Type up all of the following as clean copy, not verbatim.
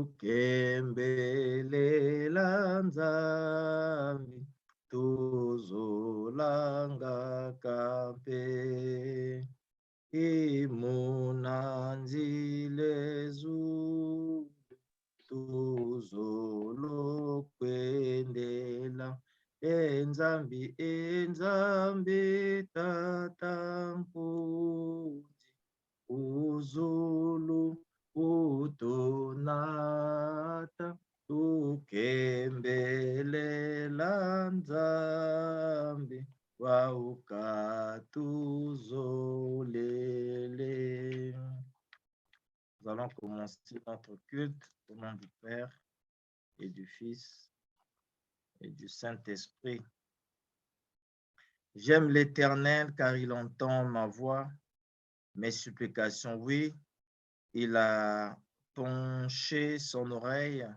tukembelela Nzambi, tuzolanga kampe. Imunanzile zulu, tuzolokwendela Enzambi, Enzambi tatampunzi, uzulu utonata, tukembelela Nzambi, waukatuzolele. Nous allons commencer notre culte au nom du Père et du Fils et du Saint-Esprit. J'aime l'Éternel car il entend ma voix, mes supplications, oui. Il a penché son oreille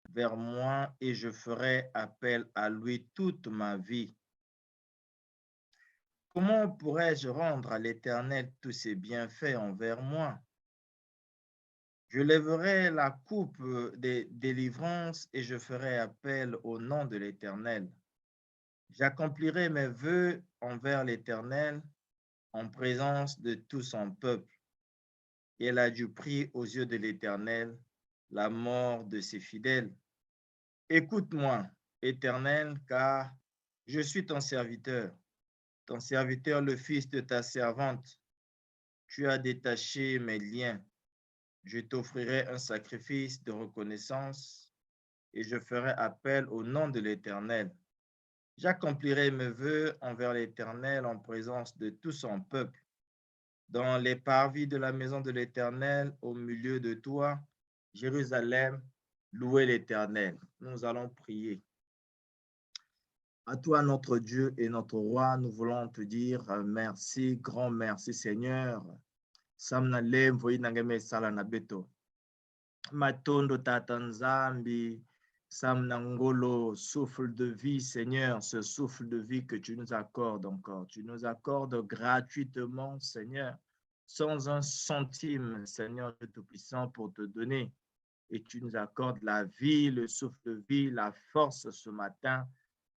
vers moi et je ferai appel à lui toute ma vie. Comment pourrais-je rendre à l'Éternel tous ses bienfaits envers moi? Je lèverai la coupe des délivrances et je ferai appel au nom de l'Éternel. J'accomplirai mes vœux envers l'Éternel en présence de tout son peuple. Il a du prix aux yeux de l'Éternel la mort de ses fidèles. Écoute-moi, Éternel, car je suis ton serviteur le fils de ta servante. Tu as détaché mes liens. Je t'offrirai un sacrifice de reconnaissance et je ferai appel au nom de l'Éternel. J'accomplirai mes vœux envers l'Éternel en présence de tout son peuple. Dans les parvis de la maison de l'Éternel, au milieu de toi, Jérusalem, louez l'Éternel. Nous allons prier. À toi, notre Dieu et notre Roi, nous voulons te dire merci, grand merci, Seigneur. Samna lemvo inangeme sala na beto. Matondo tata Nzambi, Samna ngolo, souffle de vie, Seigneur, ce souffle de vie que tu nous accordes encore. Tu nous accordes gratuitement, Seigneur, sans un centime, Seigneur Dieu Tout-Puissant, pour te donner. Et tu nous accordes la vie, le souffle de vie, la force ce matin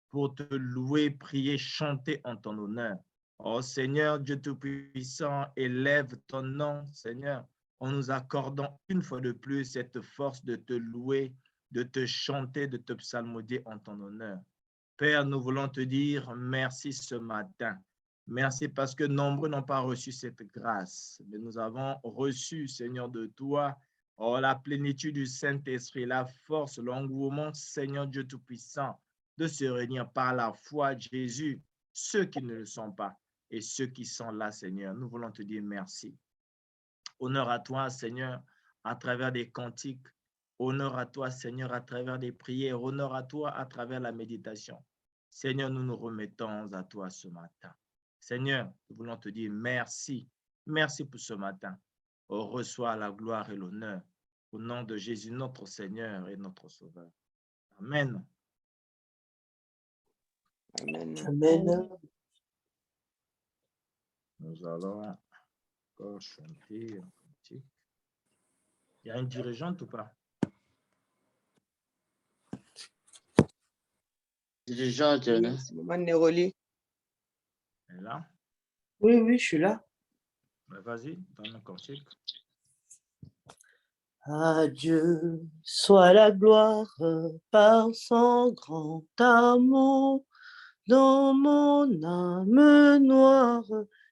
pour te louer, prier, chanter en ton honneur. Oh Seigneur Dieu Tout-Puissant, élève ton nom, Seigneur, en nous accordant une fois de plus cette force de te louer, de te chanter, de te psalmodier en ton honneur. Père, nous voulons te dire merci ce matin. Merci parce que nombreux n'ont pas reçu cette grâce, mais nous avons reçu, Seigneur, de toi, oh, la plénitude du Saint-Esprit, la force, l'engouement, Seigneur Dieu Tout-Puissant, de se réunir par la foi, Jésus, ceux qui ne le sont pas et ceux qui sont là, Seigneur. Nous voulons te dire merci. Honneur à toi, Seigneur, à travers des cantiques. Honneur à toi, Seigneur, à travers des prières. Honneur à toi à travers la méditation. Seigneur, nous nous remettons à toi ce matin. Seigneur, nous voulons te dire merci. Merci pour ce matin. Oh, reçois la gloire et l'honneur. Au nom de Jésus, notre Seigneur et notre Sauveur. Amen. Amen. Amen. Nous allons encore chanter un cantique. Il y a une dirigeante ou pas? Dirigeante, C'est Maman Néroli. Elle est là? Oui, je suis là. Vas-y, donne un cantique. À Dieu soit la gloire par son grand amour. Dans mon âme noire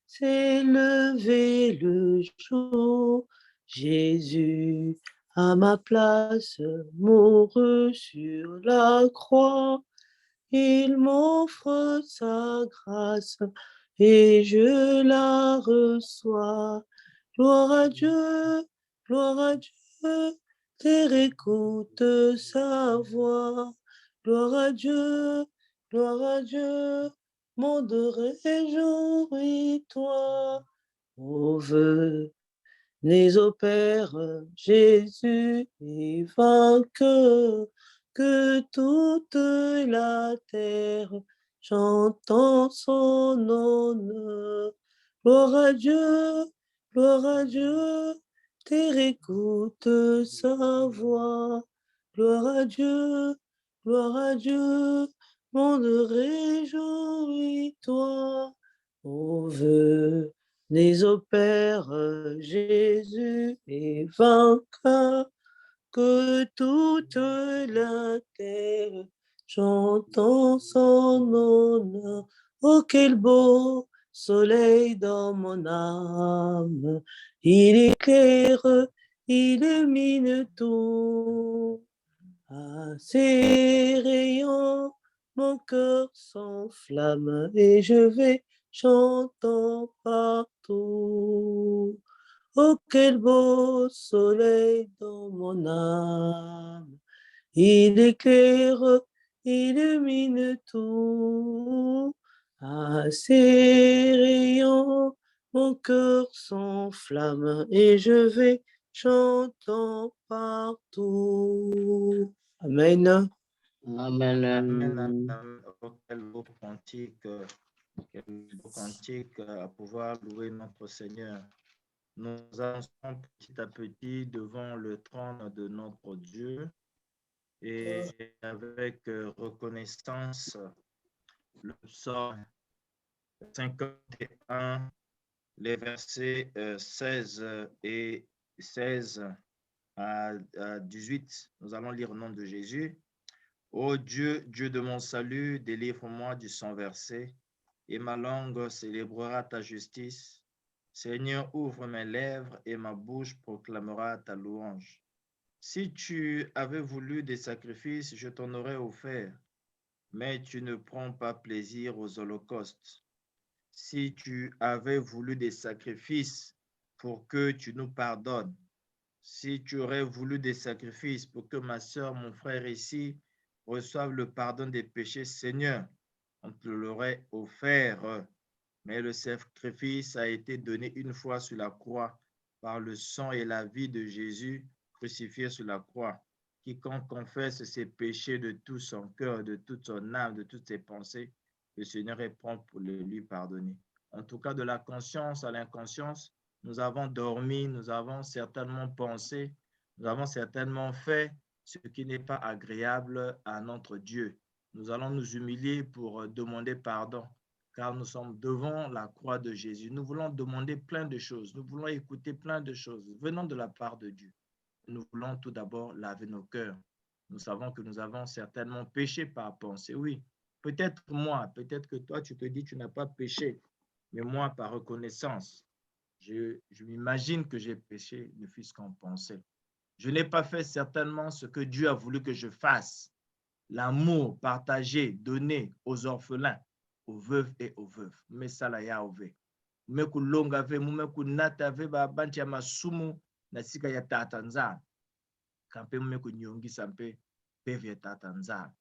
s'est levé le jour. Jésus, à ma place, mourut sur la croix. Il m'offre sa grâce et je la reçois. Gloire à Dieu, terre écoute sa voix. Gloire à Dieu, monde réjouis-toi. Ô venez au Père, Jésus est vainqueur, que toute la terre chante en son honneur. Gloire à Dieu, terre écoute sa voix. Gloire à Dieu, monde réjouis-toi. Ô venez au Père, Jésus est vainqueur, que toute la terre chante en son honneur. Oh, quel beau soleil dans mon âme, il éclaire, illumine tout. À ses rayons, mon cœur s'enflamme et je vais chantant partout. Oh, quel beau soleil dans mon âme, il éclaire, illumine tout. À ses rayons, mon cœur s'enflamme et je vais chantant partout. Amen. Amen. Amen, amen. Oh, quel beau cantique à pouvoir louer notre Seigneur. Nous avançons petit à petit devant le trône de notre Dieu et avec reconnaissance, le psaume 51, les versets 16 et 16 à 18. Nous allons lire au nom de Jésus. Ô Dieu, Dieu de mon salut, délivre-moi du sang versé, et ma langue célébrera ta justice. Seigneur, ouvre mes lèvres et ma bouche proclamera ta louange. Si tu avais voulu des sacrifices, je t'en aurais offert, mais tu ne prends pas plaisir aux holocaustes. Si tu avais voulu des sacrifices pour que tu nous pardonnes, si tu aurais voulu des sacrifices pour que ma soeur, mon frère ici, reçoivent le pardon des péchés, Seigneur, on te l'aurait offert. Mais le sacrifice a été donné une fois sur la croix par le sang et la vie de Jésus crucifié sur la croix. Quiconque confesse ses péchés de tout son cœur, de toute son âme, de toutes ses pensées, le Seigneur est prompt pour le lui pardonner. En tout cas, de la conscience à l'inconscience, nous avons dormi, nous avons certainement pensé, nous avons certainement fait ce qui n'est pas agréable à notre Dieu. Nous allons nous humilier pour demander pardon, car nous sommes devant la croix de Jésus. Nous voulons demander plein de choses, nous voulons écouter plein de choses venant de la part de Dieu. Nous voulons tout d'abord laver nos cœurs. Nous savons que nous avons certainement péché par pensée. Oui, peut-être moi, peut-être que toi, tu te dis que tu n'as pas péché, mais moi, par reconnaissance, je m'imagine que j'ai péché, ne fût-ce qu'en pensée. Je n'ai pas fait certainement ce que Dieu a voulu que je fasse. L'amour partagé, donné aux orphelins, aux veuves et aux veuves. Mais ça la ya ove. Meku longa ve, mumeku nata ve ba banti ya masumu na sika ya tata nzambe. Kampe mumeku nyongisa mpe peve ya tata nzambe.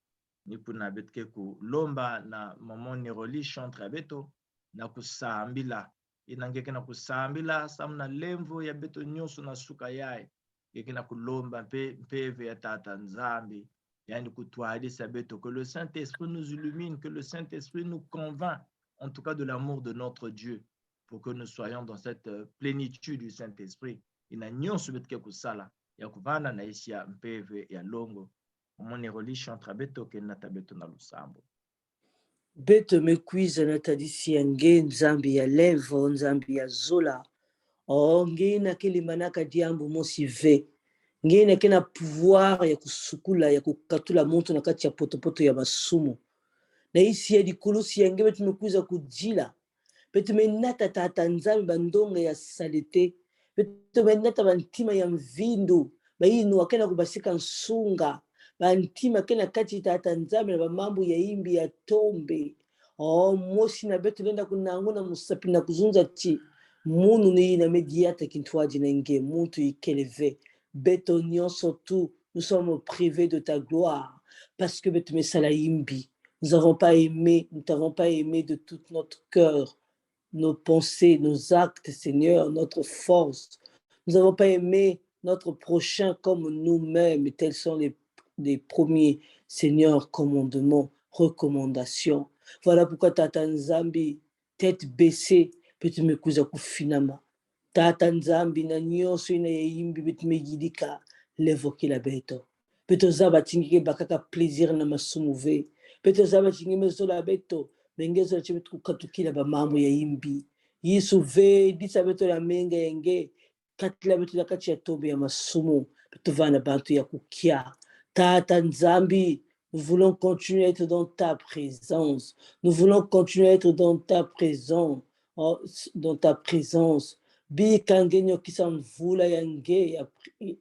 Niku na betke ku lomba na maman Neroli chantre beto na kusambila. Inangeke na kusambila samna lemvo ya beto nyonso na suka yae. Yeke na kulomba mpe peve ya tata nzambe. Que le Saint-Esprit nous illumine, que le Saint-Esprit nous convainc, en tout cas de l'amour de notre Dieu, pour que nous soyons dans cette plénitude du Saint-Esprit. Il n'a n'y a que kusala, ya kuvana na isi ya mpeve ya longo. Mon religion trabeto ke na tabeto na lusambo. Beto mekwiza na tadisi ya nge nzambi ya levo, nzambi ya zola. O nge na kilimanaka diambu mosi ve. Ngine kena pouvoir ya kusukula ya kukatula moto na kati ya potopoto ya masumu. Na isi ya dikulusi ya ngebe tumekuza kujila. Petu menata tata nzambi bandonga ya salite. Petu menata bantima ya mvindu. Bainu wakena kubasika nsunga. Bantima kena kati tata nzambi na bamambu ya imbi ya tombe. Oh, mosi na betu lenda kunanguna musapi na kuzunza chi. Munu ni na mediata kintuaji na nge. Muntu ikeleve. Bétonion surtout, nous sommes privés de ta gloire parce que nous n'avons pas aimé, nous t'avons pas aimé de tout notre cœur, nos pensées, nos actes, Seigneur, notre force. Nous n'avons pas aimé notre prochain comme nous-mêmes, et tels sont les premiers, Seigneur, commandements, recommandations. Voilà pourquoi Tata Nzambi, tête baissée, peut-être me cousa finama. Tata Nzambi na nyonso ina yimbi betumegidika levo kila beto. Beto zaba tingike bakaka plaisir na masumu ve. Beto zaba tingime zola beto. Bengezo chibetu kukatukila ba mamu ya yimbi. Yisu ve disa beto la menga yenge. Katila beto la kati ya tobe ya masumu. Beto vana bantu ya kukia. Tata Nzambi, nous voulons continuer à être dans ta présence. Nous voulons continuer à être dans ta présence. Oh, dans ta présence. Bikangenyo kisamvula yange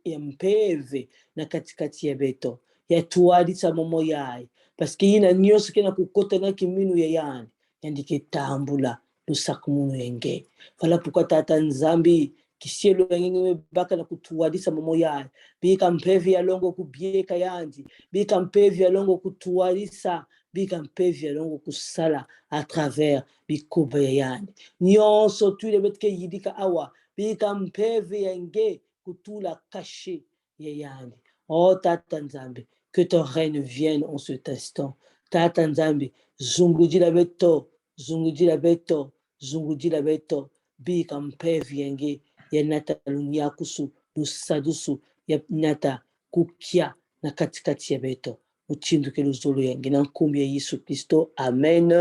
ya mpeve na katikati ya beto. Ya tuadi sa momo yai. Paske yina nyoso kena kukota na kiminu ya yani. Yandike tambula lusakumunu yange. Fala pourquoi Tata Nzambi kisielo yange baka na kutuadi sa momo yai. Bika mpevi ya longo kubieka yandi. Bika mpevi ya longo kutuadi sa. Bika mpevi ya longo kusala à travers bikuba ya yani. Nyonso tu le betke yidika awa. Bika mpevi yange kutula caché ya yani. Oh Tata Nzambi, que ton règne vienne en cet instant. Tata Nzambi, zungudi la beto, zungudi la beto, zungudi la beto. Bika mpevi yange ya nata lunya kusu, lusadusu ya nata kukia na katikati ya beto. Uchinduke luzolo yange na nkumbi ya Yesu Kristo. Amen.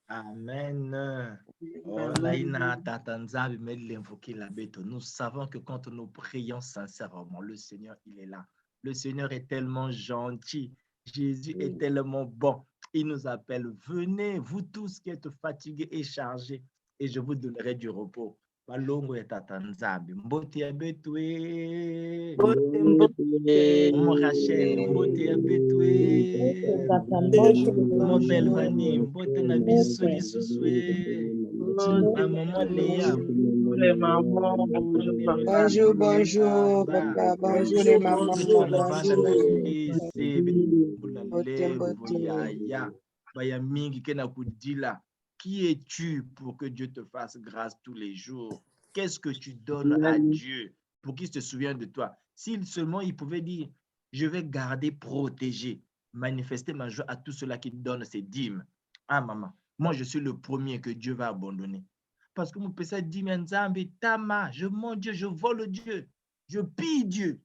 Amen. Oh, Naïna, Tata Nzambi, mais l'invoquer la bête. Nous savons que quand nous prions sincèrement, le Seigneur, il est là. Le Seigneur est tellement gentil. Jésus est tellement bon. Il nous appelle, venez, vous tous qui êtes fatigués et chargés, et je vous donnerai du repos. Balongo et Tata Nzambi. Mbote ya betwe. Mon Rachel, mbote ya betwe. Mon belle Vanille, mbote na biso lisuswe. Ma maman Léa. Bonjour, bonjour, papa. Bonjour, les mamans. Qui es-tu pour que Dieu te fasse grâce tous les jours? Qu'est-ce que tu donnes à Dieu pour qu'il se souvienne de toi? S'il seulement il pouvait dire, je vais garder, protéger, manifester ma joie à tous ceux-là qui donnent ses dîmes. Ah maman, moi je suis le premier que Dieu va abandonner. Parce que mon père dit, Tama, mon Dieu, je vole Dieu, je pille Dieu.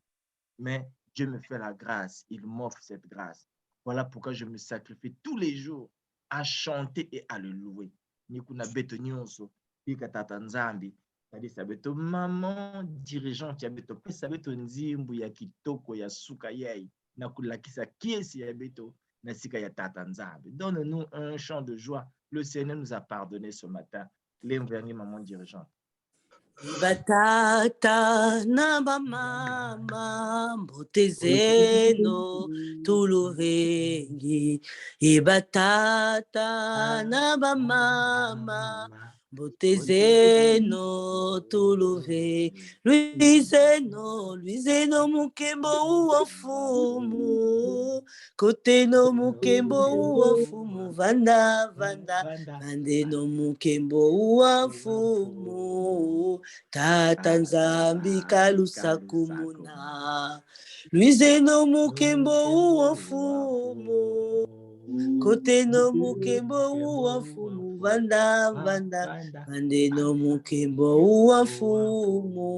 Mais Dieu me fait la grâce, il m'offre cette grâce. Voilà pourquoi je me sacrifie tous les jours à chanter et à le louer. Nikuna beto nyonso, pika Tata Nzambi, c'est-à-dire ça beto maman dirigeante ya beto, ça beto nzimbu ya kitoko ya suka yei, na kulakisa kiesi ya beto, na sika ya Tata Nzambi. Donne-nous un chant de joie. Le Seigneur nous a pardonné ce matin. L'enverni maman dirigeante. Batata na mama mbotezeno tuluvengi ibatata na mama mbotezeno tuluve luizeno mukembo uofumu koteno mukembo uofumu vanda vandeno mukembo uofumu Tata Nzambi kalusa kumuna luizeno mukembo uofumu koteno mukembo uofumu vanda vandeno mukembo uofumu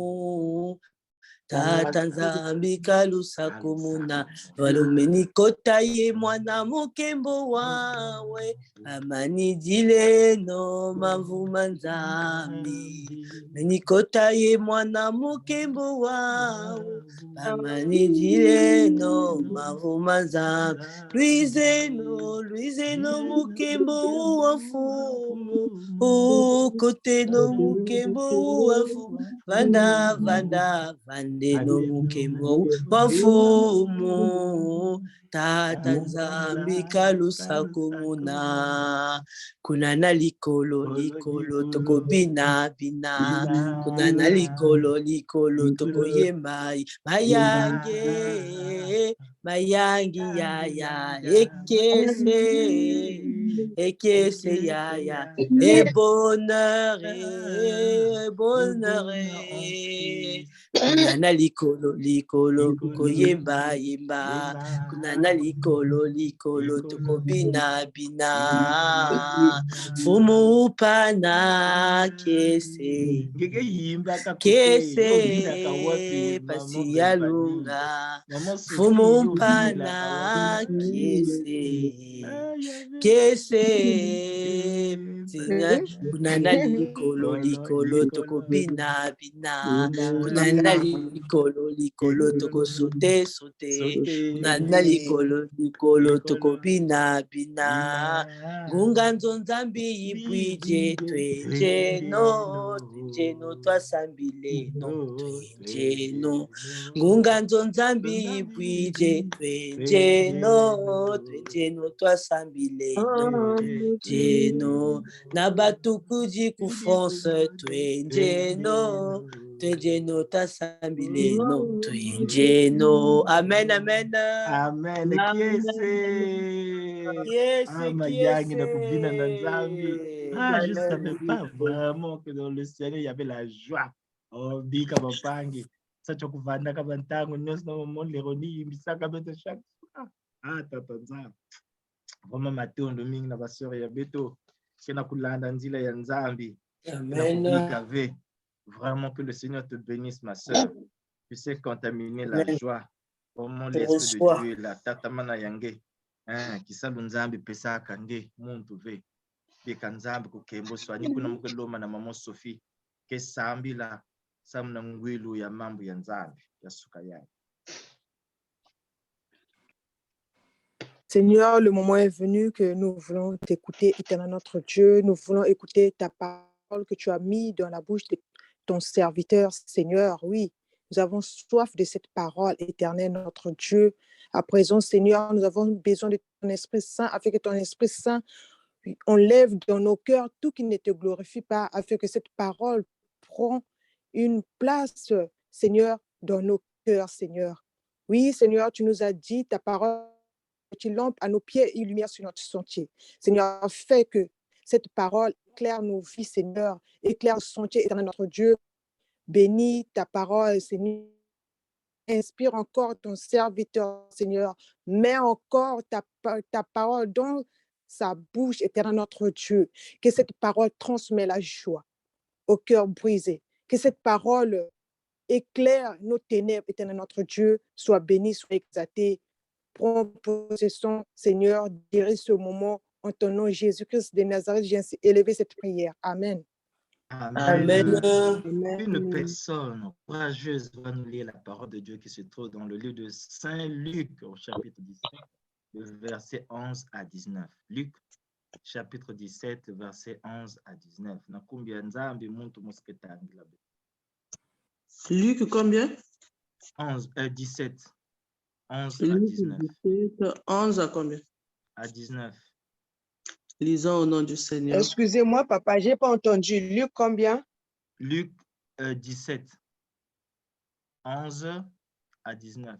Tata Nzambi kalusa kumuna valumeni kota ye mwana mukembo wawe amani dileno mavuma Nzambi menikota ye mwana mukembo wawe amani dileno mavuma Nzambi luizeno mukembo uofumu koteno mukembo uofumu vanda vandeno mukembo wafumu Tata Nzambi kalusa kumuna kunana likolo toko bina kunana likolo toko yembai mayange mayangi ya ekese ya et bonheur kunana likolo koyemba yemba kunana likolo tukobina bina fumu pana kese pasi yalunga fumu pana kese kunana likolo tukobina bina kunana likolo tukosote kunana likolo tukobina bina ngunga nzonzambi yipwije twenjeno twasambile no twenjeno ngunga nzonzambi yipwije twenjeno twasambile no twenjeno na batukuji kufonse twenjeno tasambile no twenjeno amen Amen. Ah, je ne savais pas vraiment que dans le Seigneur, il y avait la joie. Oh, bika bapangi. Sacha kuvanda kabantango nyos na momon leroni misaka bete chaque fois. Ah, tatanza. Vraiment matondo mingi na baseur ya beto. Kena kulanda nzila ya nzambi. amen. Vraiment que le Seigneur te bénisse, ma soeur. Tu sais contaminer la joie. Vraiment l'esprit de Dieu est là. Tatamana yange. Kisalu nzambi pesa kange muntu ve. Beka nzambi kukembo swani kuna mkeloma na mama Sophie. Ke sambi la samna ngwilu ya mambo ya nzambi ya suka yake. Seigneur, le moment est venu que nous voulons t'écouter, éternel notre Dieu. Nous voulons écouter ta parole que tu as mis dans la bouche de ton serviteur, Seigneur. Oui, nous avons soif de cette parole, éternel notre Dieu. À présent, Seigneur, nous avons besoin de ton Esprit Saint, afin que ton Esprit Saint enlève dans nos cœurs tout qui ne te glorifie pas, afin que cette parole prenne une place, Seigneur, dans nos cœurs, Seigneur. Oui, Seigneur, tu nous as dit, ta parole est une lampe à nos pieds et une lumière sur notre sentier. Seigneur, fais que cette parole éclaire nos vies, Seigneur, éclaire le sentier, éternel notre Dieu. Bénis ta parole, Seigneur. Inspire encore ton serviteur, Seigneur. Mets encore ta parole dans sa bouche, éternel notre Dieu. Que cette parole transmet la joie au cœur brisé. Que cette parole éclaire nos ténèbres, éternel notre Dieu. Sois béni, sois exalté. Prends possession, Seigneur, dirige ce moment en ton nom, Jésus-Christ de Nazareth. J'ai ainsi élevé cette prière. Amen. Amen. Une personne courageuse va nous lire la parole de Dieu qui se trouve dans le livre de Saint Luc au chapitre 17, le verset 11 à 19. Luc, chapitre 17, verset 11 à 19. Luc combien? 17. 11 Luc à 19. 17, 11 à combien? À 19. Lisons au nom du Seigneur. Excusez-moi, papa, je n'ai pas entendu. Luc combien? Luc 17. 11 à 19.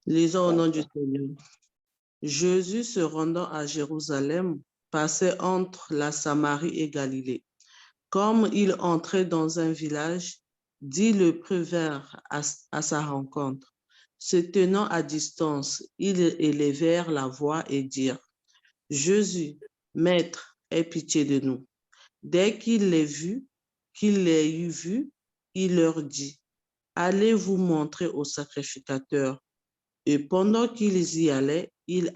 Lisons au nom du Seigneur. Jésus se rendant à Jérusalem passait entre la Samarie et Galilée. Comme il entrait dans un village, dit le prévert à sa rencontre. Se tenant à distance, ils élevèrent la voix et dirent: Jésus, Maître, aie pitié de nous. Dès qu'il les eut vus, il leur dit: Allez vous montrer au sacrificateur. Et pendant qu'ils y allaient, il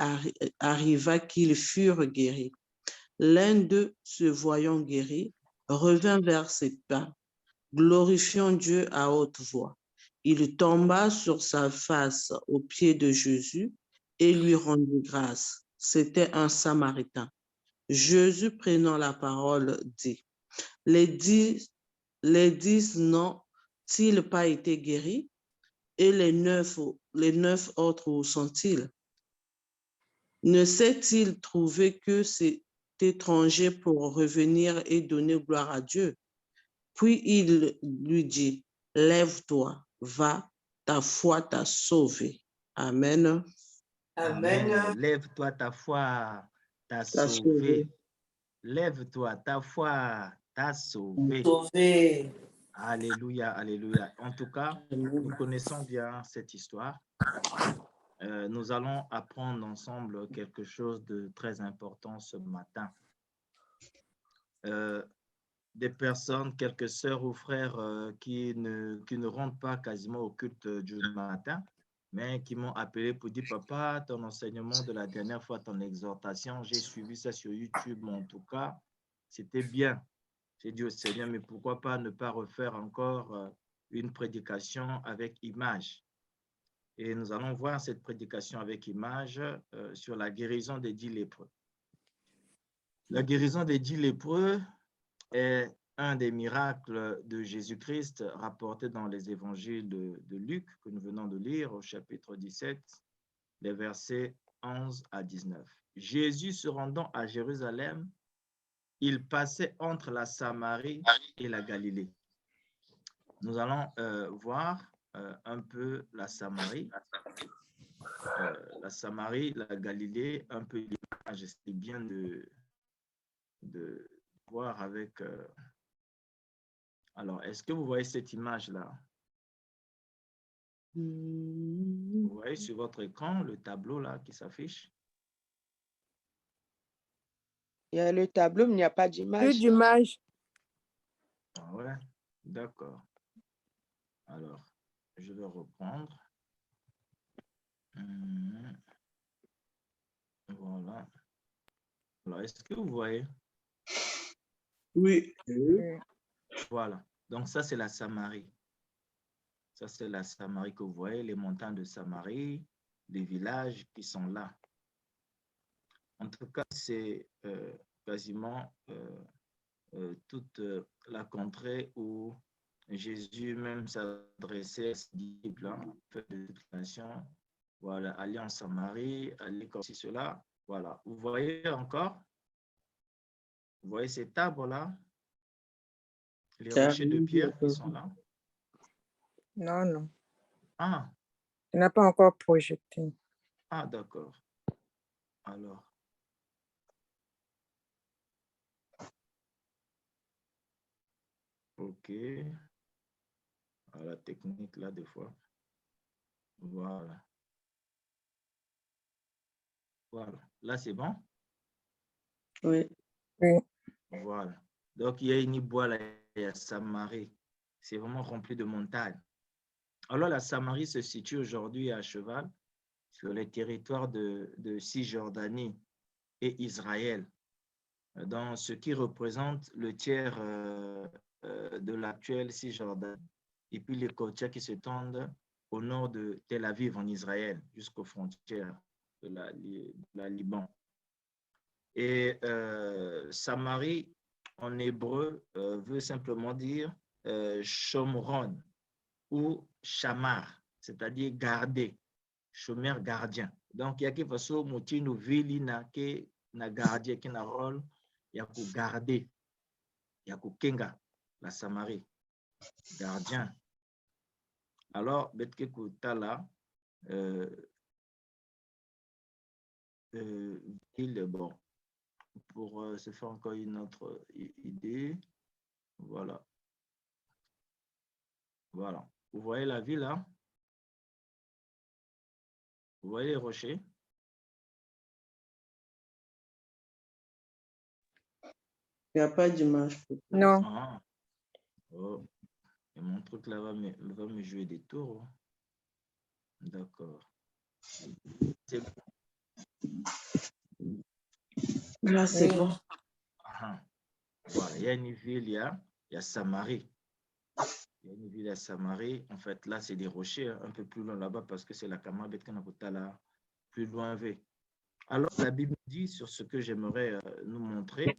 arriva qu'ils furent guéris. L'un d'eux, se voyant guéri, revint vers ses pas, glorifiant Dieu à haute voix. Il tomba sur sa face aux pieds de Jésus et lui rendit grâce. C'était un Samaritain. Jésus, prenant la parole, dit: Les dix n'ont-ils pas été guéris? Et les neuf autres, où sont-ils? Ne s'est-il trouvé que cet étranger pour revenir et donner gloire à Dieu? Puis il lui dit: Lève-toi, va, ta foi t'a sauvé. Amen. Amen. Lève-toi, ta foi t'a sauvé. Lève-toi, ta foi t'a sauvé. Sauvé. Alléluia, alléluia. En tout cas, nous connaissons bien cette histoire. Nous allons apprendre ensemble quelque chose de très important ce matin. Des personnes, quelques sœurs ou frères qui ne rentrent pas quasiment au culte du matin, mais qui m'ont appelé pour dire, papa, ton enseignement de la dernière fois, ton exhortation, j'ai suivi ça sur YouTube, mais en tout cas, c'était bien. J'ai dit au Seigneur, mais pourquoi pas ne pas refaire encore une prédication avec image? Et nous allons voir cette prédication avec image sur la guérison des 10 lépreux. La guérison des 10 lépreux est un des miracles de Jésus-Christ rapportés dans les évangiles de Luc que nous venons de lire au chapitre 17, les versets 11 à 19. Jésus se rendant à Jérusalem, il passait entre la Samarie et la Galilée. Nous allons voir un peu la Samarie, la Galilée, un peu l'image. C'est bien de voir avec... Alors, est-ce que vous voyez cette image-là? Vous voyez sur votre écran le tableau là qui s'affiche? Il y a le tableau, mais il n'y a pas Plus d'image. d'image. Ah ouais, d'accord. Alors, je vais reprendre. Voilà. Alors, est-ce que vous voyez? Oui. Voilà. Donc, ça, c'est la Samarie. Ça, c'est la Samarie que vous voyez, les montagnes de Samarie, les villages qui sont là. En tout cas, c'est quasiment toute la contrée où Jésus même s'adressait à ses disciples, fait de toute nation. Voilà, aller en Samarie, aller comme ci, cela. Voilà. Vous voyez encore? Vous voyez ces tables-là? Les rochers de pierre qui sont là? Non, non. Ah, Tu n'as pas encore projeté. ah d'accord. Alors. OK. À la technique, là, des fois. Voilà. Voilà. Là, c'est bon? Oui. Oui. Voilà. Donc, il y a une bois là, il y a Samarie. C'est vraiment rempli de montagnes. Alors, la Samarie se situe aujourd'hui à cheval sur les territoires de Cisjordanie et Israël, dans ce qui représente le tiers de l'actuelle Cisjordanie, et puis les côtiers qui se tendent au nord de Tel Aviv en Israël, jusqu'aux frontières de la Liban. Et Samarie, en hébreu, veut simplement dire Shomron ou Shamar, c'est-à-dire garder, chômeur gardien. Donc, il y a quelque chose qui nous vili na gardien qui a un rôle, il y a que garder, il y a que kenga, la Samarie, gardien. Alors, betke kutala, ville, bon, pour se faire encore une autre idée, voilà. Voilà. Vous voyez la ville là? Vous voyez les rochers? Il n'y a pas d'image. Non. Ah. Oh. Et mon truc là va me jouer des tours. D'accord. C'est bon. Là, c'est bon. Ah. Voilà, il y a une ville, il y a Samarie. Il y a une ville à Samarie. En fait, là, c'est des rochers, un peu plus loin là-bas, parce que c'est la Kamabet Kanakota là, plus loin. Alors, la Bible dit sur ce que j'aimerais nous montrer.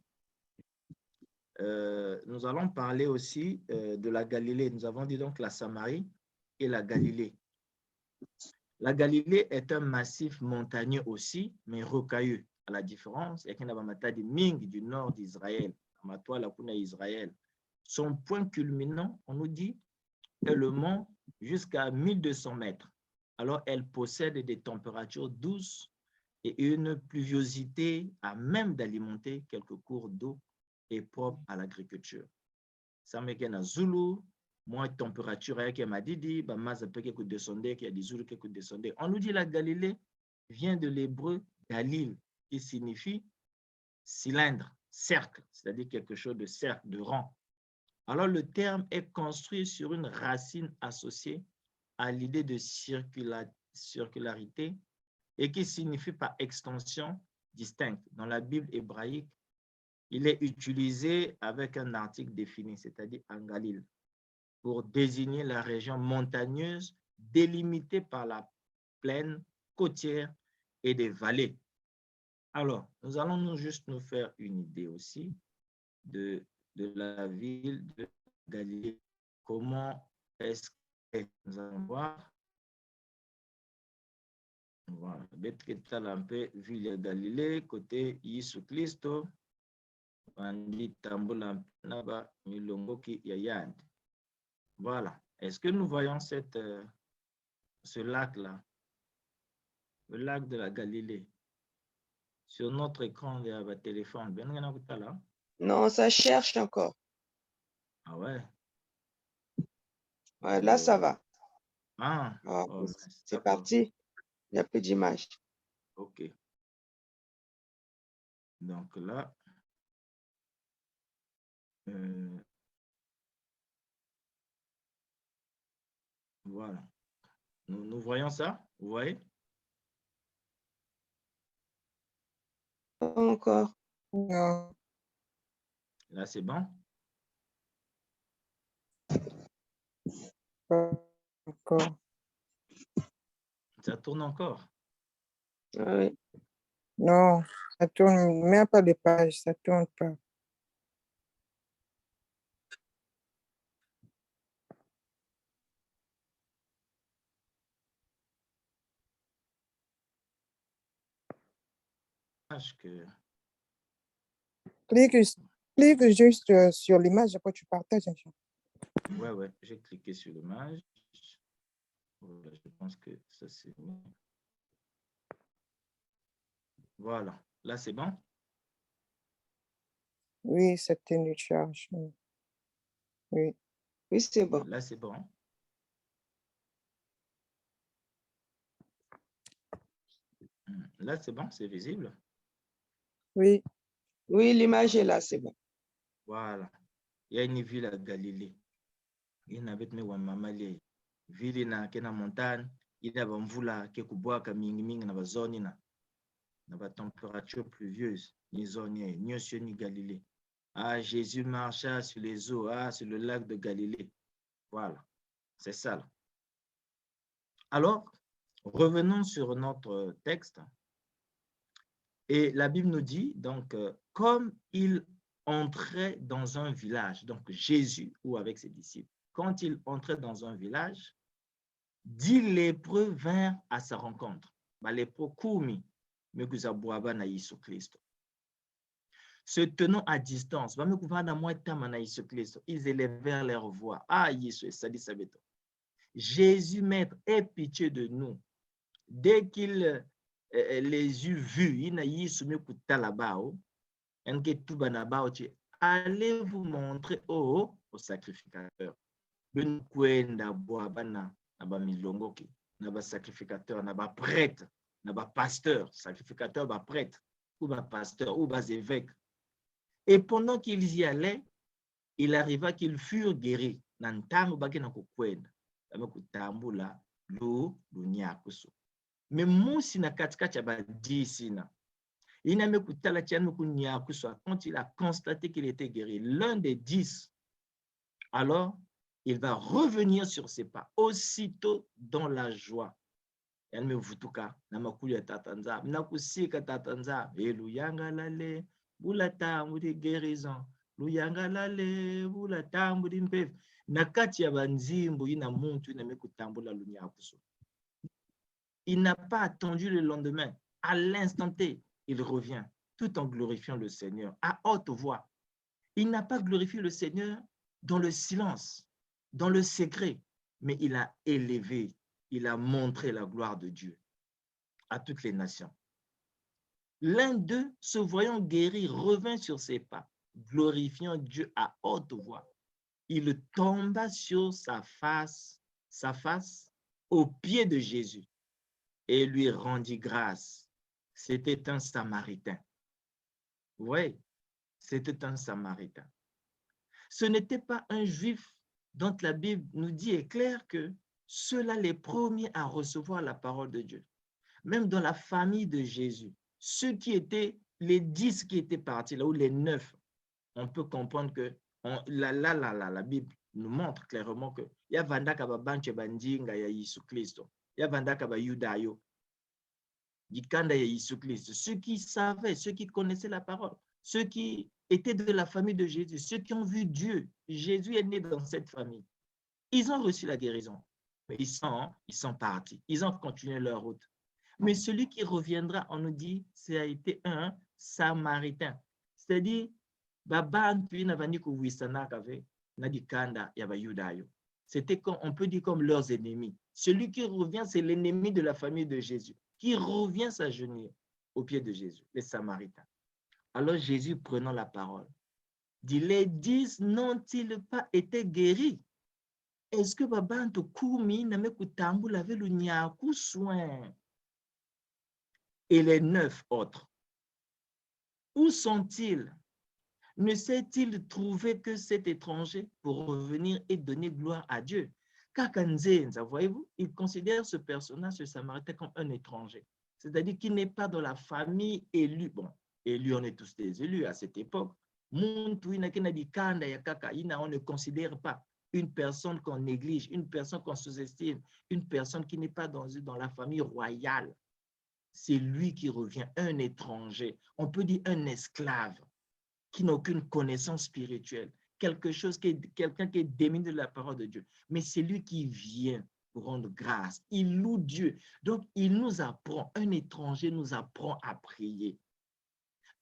Nous allons parler aussi de la Galilée. Nous avons dit donc la Samarie et la Galilée. La Galilée est un massif montagneux aussi, mais rocailleux. À la différence, il y a un de Ming du nord d'Israël. Israël. Son point culminant, on nous dit, est le mont jusqu'à 1200 mètres. Alors, elle possède des températures douces et une pluviosité à même d'alimenter quelques cours d'eau et propre à l'agriculture. Ça me fait Zulu, moins température avec Madidi, Bamaza peut que descendre, qu'il y a des Zulu qui descendre. On nous dit la Galilée vient de l'hébreu Galil, qui signifie cylindre, cercle, c'est-à-dire quelque chose de cercle, de rang. Alors, le terme est construit sur une racine associée à l'idée de circularité et qui signifie par extension distincte. Dans la Bible hébraïque, il est utilisé avec un article défini, c'est-à-dire en Galil, pour désigner la région montagneuse délimitée par la plaine côtière et des vallées. Alors, nous allons juste nous faire une idée aussi de la ville de Galilée. Comment est-ce que nous allons voir? Voilà, un peu ville de Galilée, côté Jésus Christo, Bandi Tambola Naba Milongoki Yayad. Voilà. Est-ce que nous voyons ce lac-là, le lac de la Galilée, sur notre écran de votre téléphone? Non, ça cherche encore. Ah ouais? Ouais, là, ça va. Ah, Ah, oh, c'est parti. Il n'y a plus d'image. OK. Donc là, voilà. Nous voyons ça, vous voyez? Pas encore. Non. Là, c'est bon? Pas encore. Ça tourne encore? Ah oui. Non, ça tourne même pas de page, ça tourne pas. Que... Clique juste sur l'image, après tu partages. Ouais, j'ai cliqué sur l'image. Voilà, je pense que ça c'est bon. Voilà, là c'est bon? Oui, ça télécharge. Oui. Oui, c'est bon. Là c'est bon. Là c'est bon, c'est visible? Oui. Oui, l'image est là, c'est bon. Voilà. Il y a une ville à Galilée. Il y a une ville na kena montagne, il y a une mvula qui kubwaka mingi mingi na bazoni na température pluvieuse, ni zone ni Galilée. Ah, Jésus marcha sur les eaux, sur le lac de Galilée. Voilà, c'est ça. Là. Alors, revenons sur notre texte. Et la Bible nous dit, donc, comme il entrait dans un village, donc Jésus ou avec ses disciples, quand il entrait dans un village, 10 lépreux vinrent à sa rencontre. Lépreux koumi, mais que ça boiba na Jésus Christ. Se tenant à distance, ils élevèrent leur voix. Ah, Jésus, maître, aie pitié de nous. Dès qu'il les eut vus, allez vous montrer au sacrificateur. Sacrificateur, prêtre, pasteur, sacrificateur, prêtre, ou pasteur, ou évêque. Et pendant qu'ils y allaient, il arriva qu'ils furent guéris. Mais musi na katikati ya badisi na quand il a constaté qu'il était guéri, l'un des 10, alors il va revenir sur ses pas aussitôt dans la joie. Elle me vutuka na makulu ya tatanza nakusika tatanza eluyanga lale bula tambu de guérison luyanga lale bula tambu di mpevu na kati ya banzimbu ina muntu ina mekutambula lunyakuso. Il n'a pas attendu le lendemain. À l'instant T, il revient, tout en glorifiant le Seigneur, à haute voix. Il n'a pas glorifié le Seigneur dans le silence, dans le secret. mais il a élevé, il a montré la gloire de Dieu à toutes les nations. L'un d'eux, se voyant guéri, revint sur ses pas, glorifiant Dieu à haute voix. Il tomba sur sa face aux pieds de Jésus et lui rendit grâce. C'était un Samaritain. Oui, c'était un Samaritain. Ce n'était pas un Juif dont la Bible nous dit et clair que ceux-là les premiers à recevoir la parole de Dieu. Même dans la famille de Jésus, ceux qui étaient les 10 qui étaient partis, là où les 9, on peut comprendre que la Bible nous montre clairement que il y a vandaka babanche bandinga ya Yesu Kristo, il y a vandaka ba Yudayo, Yikanda ya Yesu Christ, ceux qui savaient, ceux qui connaissaient la parole, ceux qui étaient de la famille de Jésus, ceux qui ont vu Dieu. Jésus est né dans cette famille. Ils ont reçu la guérison, mais ils sont partis, ils ont continué leur route. Mais celui qui reviendra, on nous dit, ça a été un Samaritain. C'est-à-dire, c'était comme, on peut dire comme leurs ennemis. Celui qui revient, c'est l'ennemi de la famille de Jésus, qui revient s'agenouiller aux pieds de Jésus, les Samaritains. Alors Jésus, prenant la parole, dit, les 10 n'ont-ils pas été guéris? Est-ce que babanto kumi na mekutambu lave le nyaku soin? Et les 9 autres, où sont-ils? Ne s'est-il trouvé que cet étranger pour revenir et donner gloire à Dieu? Kakanzenza, voyez-vous, il considère ce personnage, ce Samaritain, comme un étranger. C'est-à-dire qu'il n'est pas dans la famille élue. Bon, élus, on est tous des élus à cette époque. On ne considère pas une personne qu'on néglige, une personne qu'on sous-estime, une personne qui n'est pas dans la famille royale. C'est lui qui revient, un étranger. On peut dire un esclave qui n'a aucune connaissance spirituelle, quelqu'un qui est démuni de la parole de Dieu. Mais c'est lui qui vient pour rendre grâce. Il loue Dieu. Donc, il nous apprend, un étranger nous apprend à prier.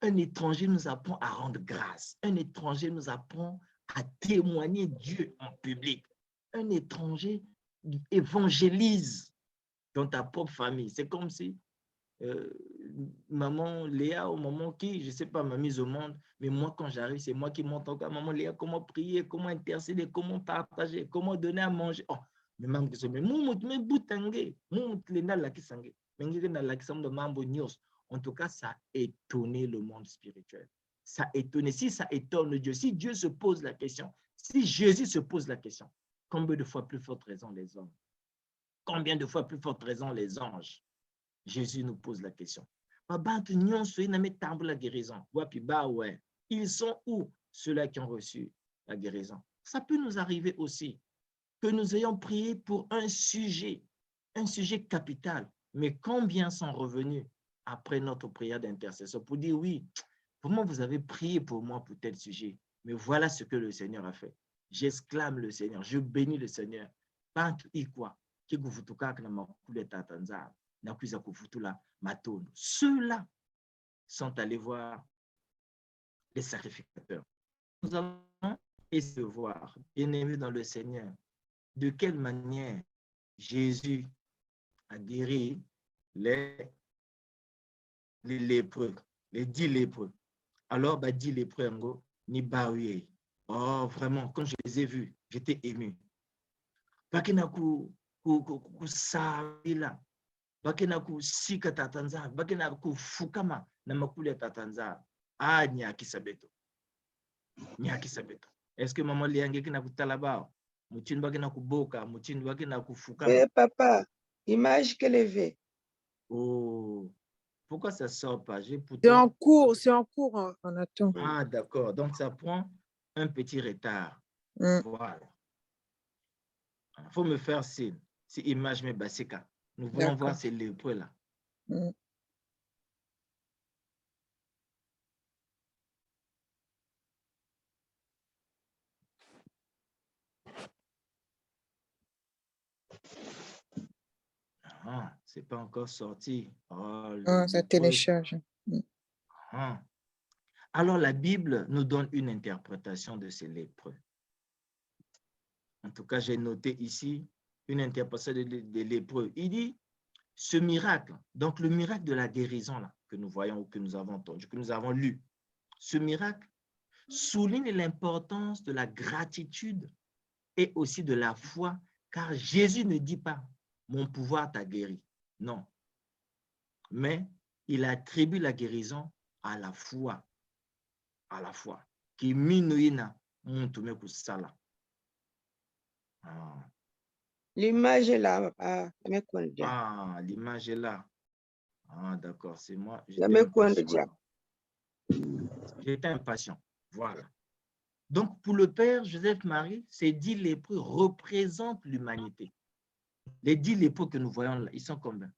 Un étranger nous apprend à rendre grâce. Un étranger nous apprend à témoigner Dieu en public. Un étranger évangélise dans ta propre famille. C'est comme si maman Léa, au moment qui, je ne sais pas, m'a mise au monde, mais moi, quand j'arrive, c'est moi qui montre encore, maman Léa, comment prier, comment intercéder, comment partager, comment donner à manger. Oh, mais maman, en tout cas, ça a étonné le monde spirituel. Ça a étonné. Si ça étonne Dieu, si Dieu se pose la question, si Jésus se pose la question, combien de fois plus forte raison les hommes? Combien de fois plus forte raison les anges? Jésus nous pose la question. Ils sont où ceux-là qui ont reçu la guérison? Ça peut nous arriver aussi que nous ayons prié pour un sujet capital, mais combien sont revenus après notre prière d'intercession pour dire oui, comment vous avez prié pour moi pour tel sujet, mais voilà ce que le Seigneur a fait. J'exclame le Seigneur, je bénis le Seigneur. Ceux-là sont allés voir les sacrificateurs. Nous allons essayer de voir, bien-aimés dans le Seigneur, de quelle manière Jésus a guéri les lépreux, les 10 lépreux. Alors, 10 lépreux, ni baouye. Oh, vraiment, quand je les ai vus, j'étais ému. Bakina ku sabila. Bakina ku sika tatanza. Bakina ku fukama na makule tatanza. Ah, nyaki sabeto. Nyaki sabeto. Est-ce que maman liange kina ku talabao? Moutin bakina ku boka, moutin bakina ku fukama. Oui, papa, image qu'elle avait. Oh, pourquoi ça ne sort pas? C'est en cours, on attend. Ah, d'accord. Donc, ça prend un petit retard. Voilà. Il faut me faire signe. C'est image, mais basika. Nous voulons voir ces lépreux-là. Ah, c'est pas encore sorti. Oh, ça télécharge. Ah. Alors, la Bible nous donne une interprétation de ces lépreux. En tout cas, j'ai noté ici une interprétation de l'hébreu. Il dit, ce miracle, donc le miracle de la guérison là, que nous voyons ou que nous avons entendu, que nous avons lu, ce miracle souligne l'importance de la gratitude et aussi de la foi, car Jésus ne dit pas, mon pouvoir t'a guéri. Non. Mais il attribue la guérison à la foi. À la foi. Qui minoïna montume kusala. L'image est là, papa. L'image est là. D'accord, c'est moi. J'étais impatient. Voilà. Donc, pour le Père Joseph-Marie, ces 10 lépreux représentent l'humanité. Les 10 lépreux que nous voyons là, ils sont combien?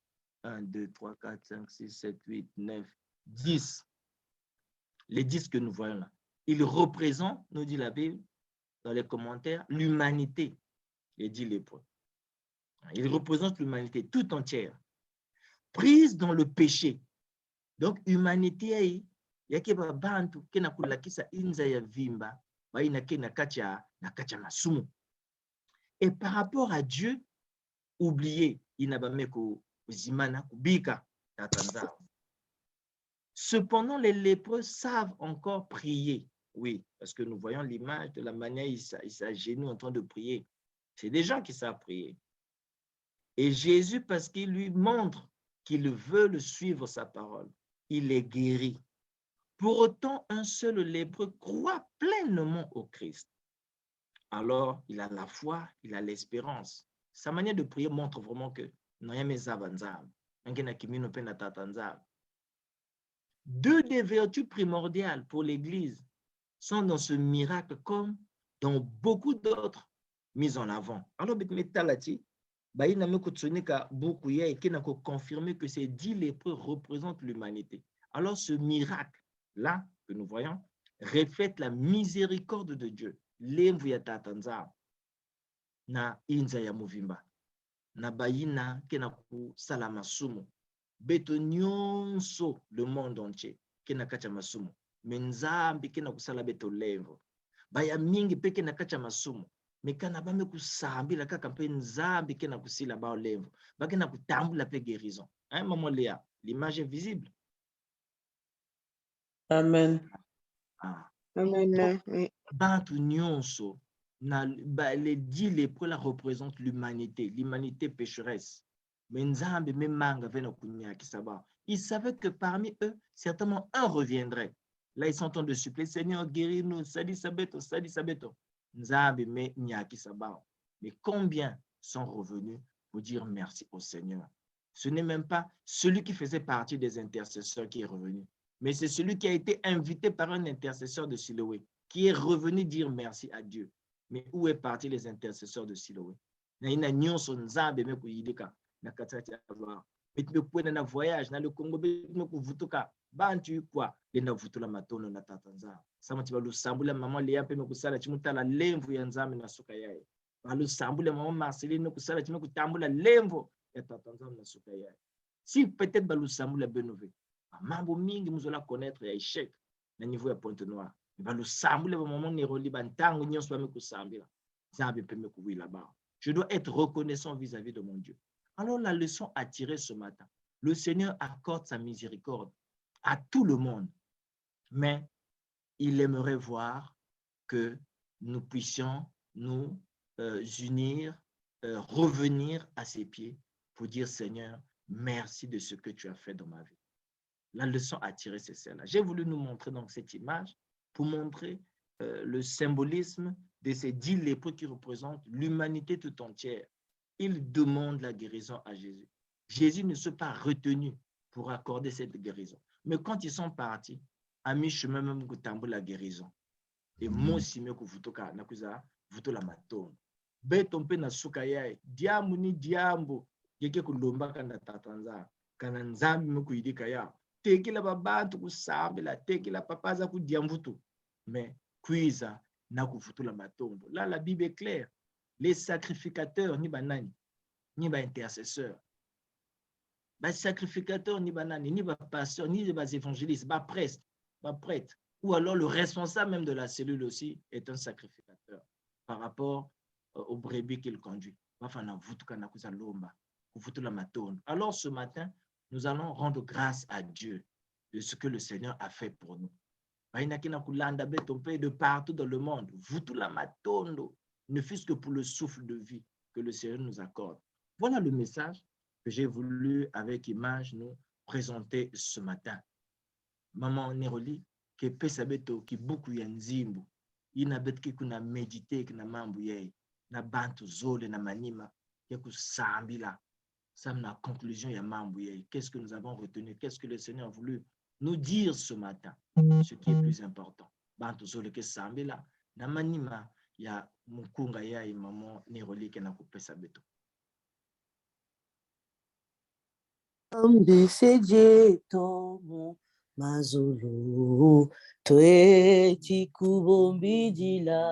1, 2, 3, 4, 5, 6, 7, 8, 9, 10. Les 10 que nous voyons là. Ils représentent, nous dit la Bible, dans les commentaires, l'humanité. Les 10 lépreux. Ils représentent l'humanité tout entière, prise dans le péché. Donc, humanité, il y a des bantu qui na kulakisa inza ya vimba, na kacha masumu. Et par rapport à Dieu, oublié, il n'a pas mis zimana kubika tatanza. Cependant, les lépreux savent encore prier. Oui, parce que nous voyons l'image de la manière il s'agenouille en train de prier. C'est des gens qui savent prier. Et Jésus, parce qu'il lui montre qu'il veut le suivre sa parole, il est guéri. Pour autant, un seul lépreux croit pleinement au Christ. Alors, il a la foi, il a l'espérance. Sa manière de prier montre vraiment que deux des vertus primordiales pour l'Église sont dans ce miracle comme dans beaucoup d'autres mises en avant. Alors, confirmer que ces 10 lépreux représentent l'humanité. Alors, ce miracle-là que nous voyons reflète la miséricorde de Dieu. Na inza ya movimba na bayina kena ku salama sumu beto nyonso le monde entier kena kacha masumu menzambi kena kusala beto levo baya mingi pe kena kacha masumu mekana bame kusambila kaka pe nzambi kena kusila ba levo bakena kutambula pe guérison. Hein, maman Léa, l'image est visible. Amen. Amen. Donc, bantu nyonso les 10 lépreux là représentent l'humanité pécheresse. Ils savaient que parmi eux, certainement un reviendrait. Là, ils sont en train de supplier, Seigneur, guéris-nous, sadi sabeto, sadi sabeto. Mais combien sont revenus pour dire merci au Seigneur? Ce n'est même pas celui qui faisait partie des intercesseurs qui est revenu, mais c'est celui qui a été invité par un intercesseur de Siloé, qui est revenu dire merci à Dieu. Mais où est parti les intercesseurs de Siloé? Na ina nyonso nzambe me kuyidika na katati avoir. Betme kwena na voyage na le Congo betme kuvutuka bantu kwa lena vutula matono na tatanza. Sama tiba lusambula maman Léa pe me kusala chimutala lemvu ya nzambe na suka yae. Ba lusambula maman Marceline me kusala chime kutambula lemvu ya tatanza na suka yae. Si peut-être ba lusambula benove. Mambo mingi muzola connaître ya échec na niveau ya Pointe-Noire. Je dois être reconnaissant vis-à-vis de mon Dieu. Alors la leçon à tirer ce matin, le Seigneur accorde sa miséricorde à tout le monde, mais il aimerait voir que nous puissions nous unir, revenir à ses pieds pour dire Seigneur, merci de ce que tu as fait dans ma vie. La leçon à tirer, c'est celle-là. J'ai voulu nous montrer donc cette image pour montrer le symbolisme de ces 10 lépreux qui représentent l'humanité tout entière. Ils demandent la guérison à Jésus. Jésus ne s'est pas retenu pour accorder cette guérison. Mais quand ils sont partis, à mi-chemin même la guérison. Et moi aussi, je suis la matone. Betompe na suka yae, diambu ni diambu, yeke kulomba kana tatanza, kana nzambi mukuyidika ya. Tekila babantu kusambela, tekila papaza kudiamvutu. Mais kuiza na kufutula matombo. Là, la Bible est claire. Les sacrificateurs, ni banani, ni ba intercesseurs. Les sacrificateurs, ni banani, ni ba pasteurs, ni ba évangélistes, ba prêtre. Ou alors le responsable même de la cellule aussi est un sacrificateur par rapport aux brebis qu'il conduit. Alors ce matin, nous allons rendre grâce à Dieu de ce que le Seigneur a fait pour nous. De partout dans le monde, ne fût-ce que pour le souffle de vie que le Seigneur nous accorde. Voilà le message que j'ai voulu, avec image, nous présenter ce matin. Maman Neroli, que pesabeto ki buku ya nzimbu, ina betki kuna medite na mambu yei, na bantu zole na manima, ya kusambila, sam na conclusion ya mambu yei. Qu'est-ce que nous avons retenu? Qu'est-ce que le Seigneur a voulu nous dire ce matin? Ce qui est plus important. Bantu zole ke sambila, na manima ya mukunga yai maman Neroli ke na kupesa beto. Ambiseje tomo mazulu tweti kubombidila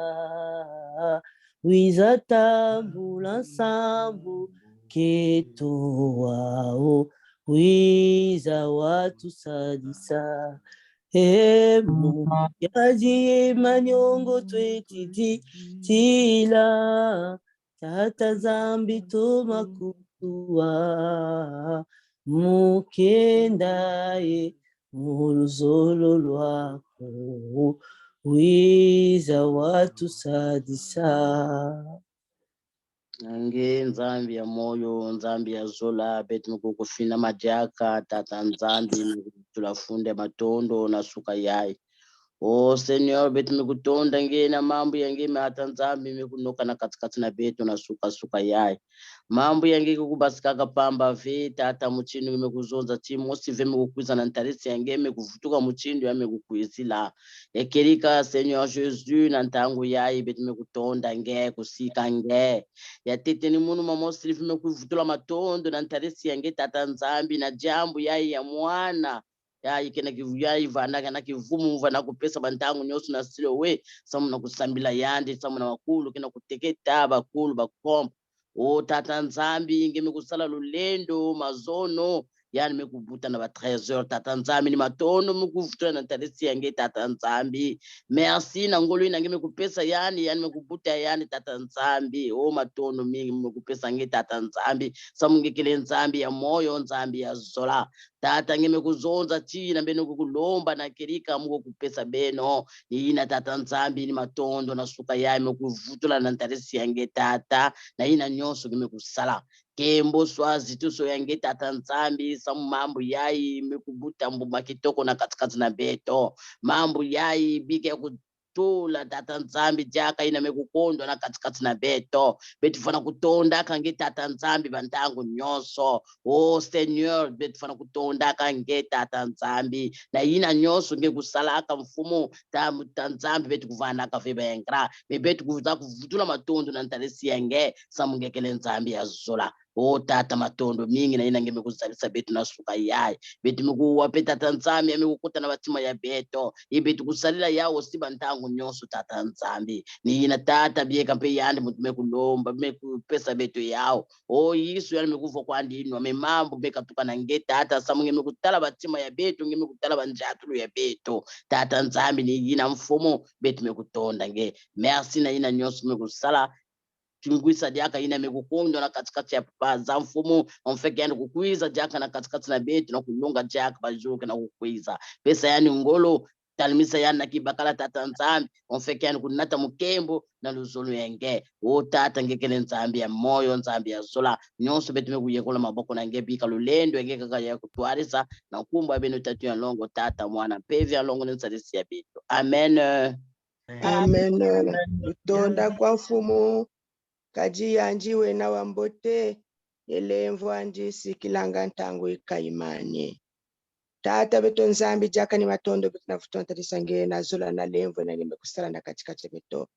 wizatambula nsambu keto wao wiza watu sadisa emu yaji manyongo tweti tila tata zambi tomakuwa mukendaye muluzolo lwako wiza watu sadisa. Nange nzambi ya moyo, nzambi ya zola, beti mkukufina majaka, tata nzambi mkutulafunde matondo na suka yai. Oh Seigneur, beti mkutonda nge na mambo yange hata nzambi mkunoka na katikati na beto na suka yai. Mambo yange kukubasikaka pamba ve tata muchindu mekuzonza timu osive mekukwiza na ntarisi yange mekuvutuka muchindu ya mekukwizila. Ekerika Seigneur Jésus na ntangu yai beti mekutonda nge kusika nge. Ya tete ni munu mama osilifu mekuvutula matondo na ntarisi yange tata nzambi na jambu yai ya mwana. Ya ikena kivuyai vana kana kivumu vana kupesa bantangu nyosu na silo we samu na kusambila yandi samu na wakulu kena kuteketa bakulu bakombo. O tata nzambi nge mekusala lulendo mazono yani mekubuta na ba 13h tata nzambi ni matondo mekuvuta na tarisi yange tata nzambi. Merci na ngolo ina nge mekupesa yani mekubuta yani tata nzambi. O matondo mingi mekupesa nge tata nzambi samu ngekele nzambi ya moyo nzambi ya zola. Tata nge mekuzonza tina beno kukulomba na kirika mungu kupesa beno ina tata nzambi ni matondo na suka ya mekuvutula na tarisi yange tata na ina nyoso mekusala kembo swazi tuso yange tata nzambi samu mambo yai mekubuta mbuma kitoko na katikati na beto mambo yai bike kutula tata nzambi jaka ina mekukondwa na katikati na beto betifana kutonda kange tata nzambi bantangu nyoso. Oh Seigneur, betifana kutonda kange tata nzambi na ina nyoso nge kusalaka mfumo ta nzambi beti kuvana ka vebengra beti kuvutula matondo na ntarisi yange samu ngekele nzambi ya zola. O tata matondo mingi na ina nge mekuzalisa betu na suka yai beti mekuwa pe tata nzambi ya mekukuta na batima ya beto ibeti kusalila yao siba ntangu nyoso tata nzambi ni ina tata bieka mpe yandi mutu mekulomba mekupesa betu yao. O Yesu yani mekuva kwa ndinu ame mambo mekatuka na nge tata samu nge mekutala batima ya betu nge mekutala banjatulu ya betu tata nzambi ni ina mfumo betu mekutonda nge. Merci na ina nyoso mekusala chungwisa jaka ina mekukundwa na katikati ya papa za mfumo omfeke yani kukwiza jaka na katikati na betu na kulunga jaka bajuke na kukwiza pesa yani ngolo talimisa yani nakibakala tata nzambi omfeke yani kunata mukembo na luzulu yenge. O tata ngekele nzambi ya moyo nzambi ya zola nyonso betu mekuyekola maboko na nge bika lulendo yenge kaka ya kutwarisa na kumbu ya benu tatu ya longo tata mwana pevi ya longo nensarisi ya betu. Amen. Amen. Lutonda kwa mfumu kaji yanjiwe na wambote elemvo anji sikilanga ntangu ikaimani tata beto nzambi jaka ni matondo beto na futonta disange na zola na lemvo na nimekusala na katikati beto.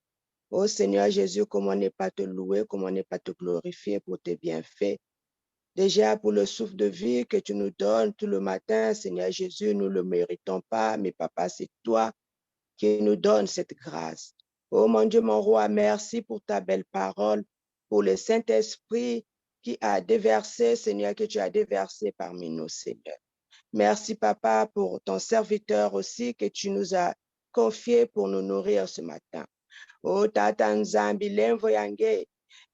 Oh Seigneur Jésus, comment ne pas te louer, comment ne pas te glorifier pour tes bienfaits. Déjà pour le souffle de vie que tu nous donnes tout le matin, Seigneur Jésus, nous ne le méritons pas, mais papa, c'est toi qui nous donne cette grâce. Oh mon Dieu, mon roi, merci pour ta belle parole, pour le Saint-Esprit qui a déversé, Seigneur, que tu as déversé parmi nous, Seigneur. Merci, papa, pour ton serviteur aussi que tu nous as confié pour nous nourrir ce matin. Oh, tata nzambi lemvo yange,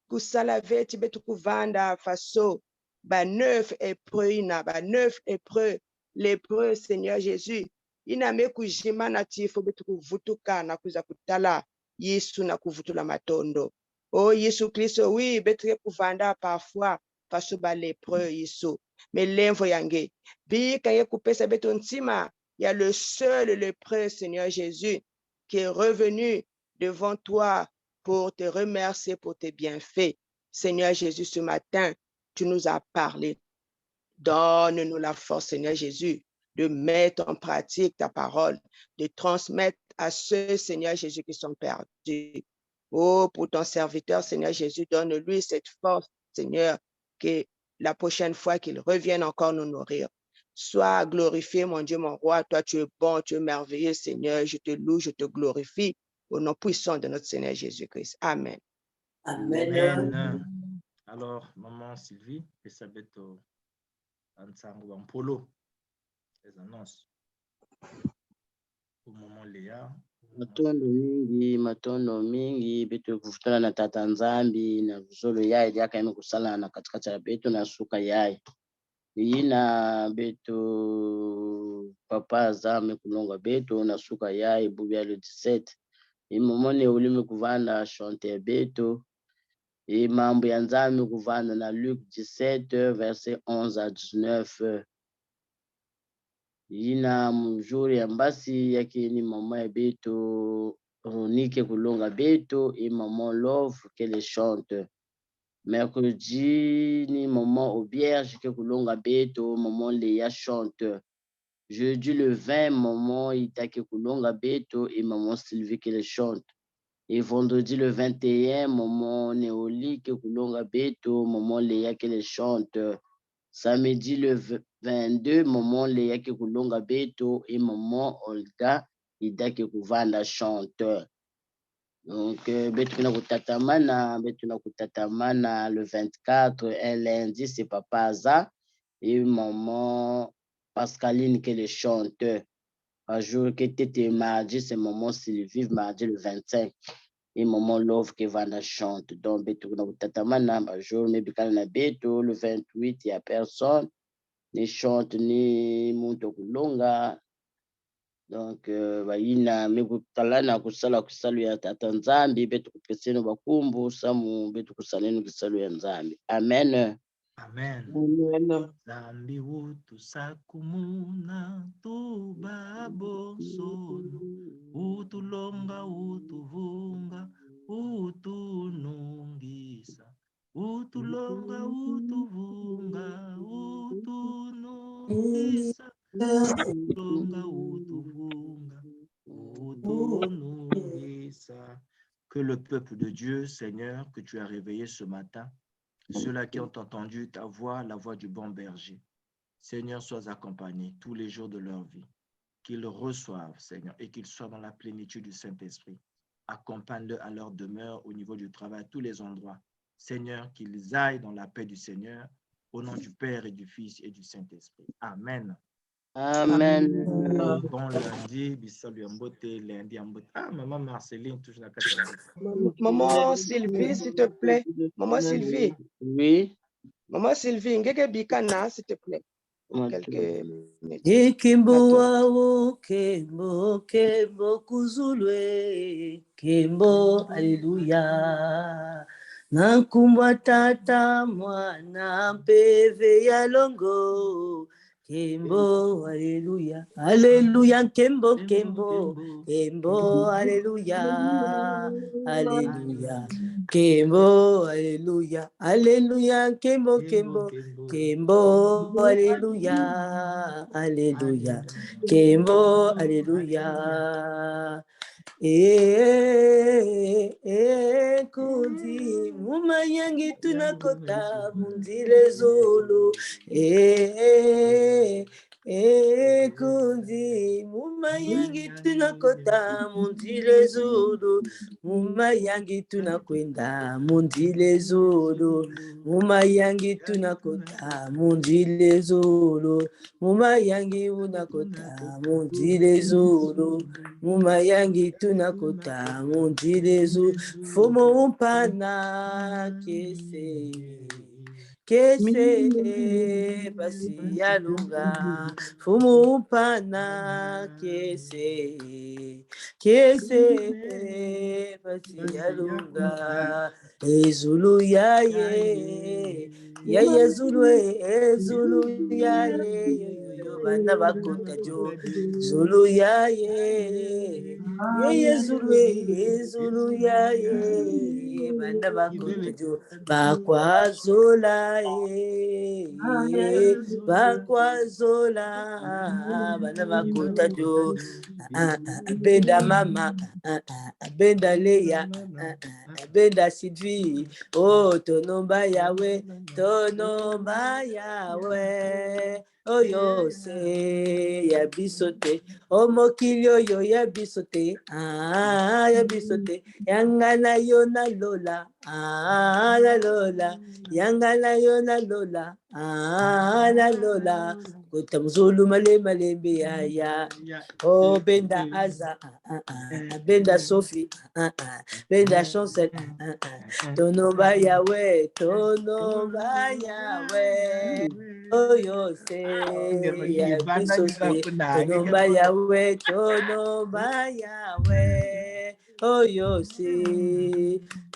kusala veti betu kuvanda faso ba 9 hébreux ina ba 9 lépreux Seigneur Jésus ina me kujima na tifo betu kuvutuka na kuza kutala Yesu na kuvutula matondo. Oh Yesu Kristo, oui, betu kuvanda parfois faso ba lépreux Yesu. Mais l'envo yange bi kaye kupesa betu ntima, il y a le seul lépreux Seigneur Jésus qui est revenu devant toi pour te remercier pour tes bienfaits. Seigneur Jésus, ce matin, tu nous as parlé. Donne-nous la force, Seigneur Jésus, de mettre en pratique ta parole, de transmettre à ceux, Seigneur Jésus, qui sont perdus. Oh, pour ton serviteur, Seigneur Jésus, donne-lui cette force, Seigneur, que la prochaine fois qu'il revienne encore nous nourrir. Sois glorifié, mon Dieu, mon roi. Toi, tu es bon, tu es merveilleux, Seigneur. Je te loue, je te glorifie au nom puissant de notre Seigneur Jésus-Christ. Amen. Amen. Amen. Alors, maman Sylvie, Elisabeth Ansango Ampolo, les annonces. Au moment Léa. Matondo mingi betu kufutana na tata nzambi na vuzolo yai diaka ime kusala na katikati ya betu na suka yai ina betu papa zame kulonga betu na suka yai bubia le 17 imomone ulimi kuvanda chante betu mambo ya nzambi kuvanda na Luc 17 verset 11 à 19 ina mzuri ambasi yake ni mama ya betu Ronique kulonga betu et maman Love que les chante. Mercredi ni maman Aubierge que kulonga betu maman Léa chante. Jeudi le 20 maman Itake kulonga betu et maman Sylvie que les chante. Et vendredi le 21 maman Néoli que kulonga betu maman Léa que les chante. Samedi le 22, maman Léa qui kulonga beto et maman Olga Ida qui kuvanda chanteur. Donc, beto na kutatamana le 24, un lundi, c'est papa Aza et maman Pascaline qui est le chanteur. Un jour que t'étais mardi, c'est maman Sylvie, mardi le 25. Et maman Love qui va la chante. Donc, beto na kutatamana, un jour, mais na beto, le 28, il n'y a personne. Ni chante ni muntu kulonga. Donc baina mekutalana kusala kusalu ya tata nzambi betu kupeseno bakumbu samu betu kusalenu kusalu ya nzambi. Amen. Amen. Amen. Zambi wutu sakumuna tubabo sono utulonga utuvunga utunungisa utulonga utuvunga utunungisa utulonga utuvunga utunungisa. Que le peuple de Dieu, Seigneur, que tu as réveillé ce matin, ceux-là qui ont entendu ta voix, la voix du bon berger, Seigneur, sois accompagné tous les jours de leur vie, qu'ils reçoivent, Seigneur, et qu'ils soient dans la plénitude du Saint-Esprit. Accompagne-le à leur demeure, au niveau du travail, à tous les endroits. Seigneur, qu'ils aillent dans la paix du Seigneur, au nom du Père et du Fils et du Saint-Esprit. Amen. Amen. Bon lundi, bisalu ambote, lundi ambote. Ah, maman Marceline, toujours la carte. Maman Sylvie, s'il te plaît. Maman Sylvie. Oui. Maman Sylvie, ngeke bikana, s'il te plaît. Quelques minutes. Kembo wao, kembo, kembo kuzulwe, kembo, alléluia. Nankumbwa tata mwana mpeve ya longo. Kembo, alléluia, alléluia, kembo, kembo, kembo, alléluia, alléluia, kembo, alléluia, alléluia, kembo, kembo, kembo, alléluia, alléluia, kembo, alléluia. Kundi mumanyangi tunakota mundile zulu kundi mumanyangi yangi tunakota mundile zulu, muma yangi tunakwenda mundile zulu, muma yangi tunakota mundile zulu, muma yangi unakota mundile zulu, muma yangi tunakota mundile zulu, fumo umpana kese. Kese basi yalunga fumu pana kese basi yalunga ezulu yaye zulu ezulu yaye yo bana bakota jo zulu yaye zulu yaye bana bakota jo bakwazola bakwazola bana bakota jo benda mama benda leya benda Sylvie oh tonomba yawe oyo se ya bisote omokili oyo ya bisote ya bisote yangana yo na lola la lola yangana yo na lola la lola kota mzulu malembe ya oh benda aza benda Sophie benda chancel tonomba yawe oyo se ya bisote tonomba yawe oyo se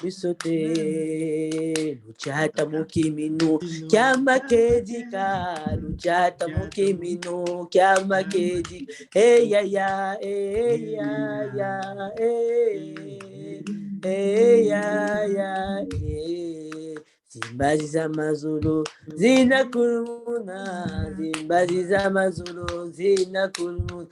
bisote luchata mukiminu kyama kedika luchata mukiminu kyama kedika ya zimbazi za mazulu zinakulumuna zimbazi za mazulu zinakulumuna